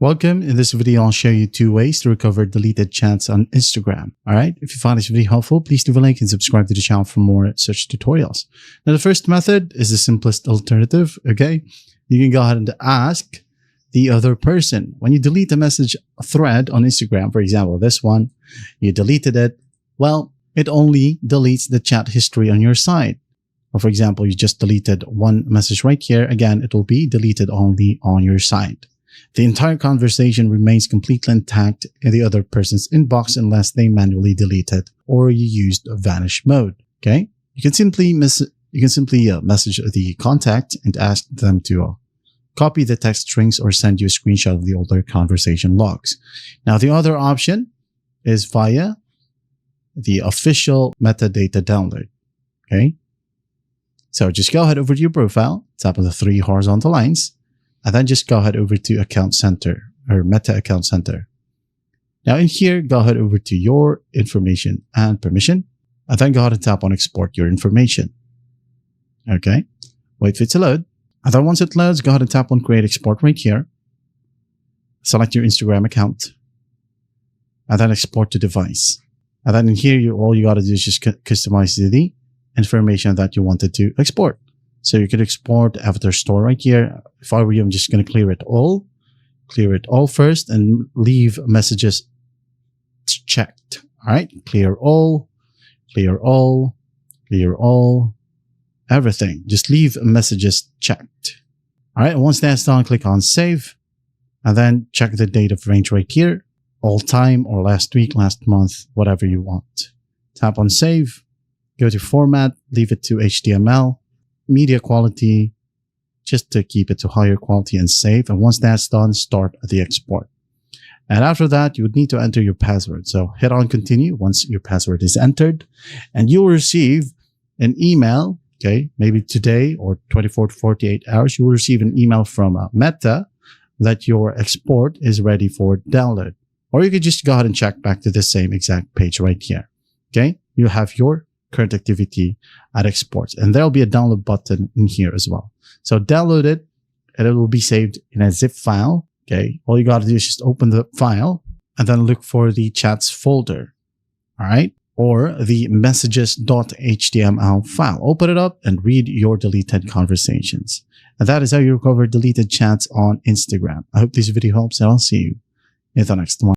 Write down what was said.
Welcome. In this video, I'll show you 2 ways to recover deleted chats on Instagram. All right. If you found this video helpful, please leave a like and subscribe to the channel for more such tutorials. Now, the first method is the simplest alternative. Okay. You can go ahead and ask the other person. When you delete a message thread on Instagram, for example, this one, you deleted it. Well, it only deletes the chat history on your side. Or for example, you just deleted one message right here. Again, it will be deleted only on your side. The entire conversation remains completely intact in the other person's inbox unless they manually delete it or you used vanish mode. Okay, you can simply message the contact and ask them to copy the text strings or send you a screenshot of the older conversation logs. Now, the other option is via the official metadata download. Okay, so just go ahead over to your profile, tap on the 3 horizontal lines, and then just go ahead over to Account Center or Meta Account Center. Now in here, go ahead over to your information and permission, and then go ahead and tap on Export Your Information. Okay, wait for it to load. And then once it loads, go ahead and tap on Create Export right here. Select your Instagram account, and then export to device. And then in here, all you got to do is just customize the information that you wanted to export. So you can export Avatar Store right here. If I were you, I'm just going to clear it all first and leave messages checked. All right, clear all, everything. Just leave messages checked. All right, once that's done, click on Save, and then check the date of range right here, all time or last week, last month, whatever you want. Tap on Save, go to Format, leave it to HTML. Media quality, just to keep it to higher quality and save. And once that's done, start the export. And after that, you would need to enter your password. So hit on continue once your password is entered, and you will receive an email. Okay, maybe today or 24 to 48 hours, you will receive an email from Meta that your export is ready for download. Or you could just go ahead and check back to the same exact page right here. Okay, you have your current activity at exports, and there'll be a download button in here as well. So download it and it will be saved in a zip file. Okay, all you got to do is just open the file and then look for the chats folder, all right, or the messages.html file. Open it up and read your deleted conversations. And that is how you recover deleted chats on Instagram. I hope this video helps, and I'll see you in the next one.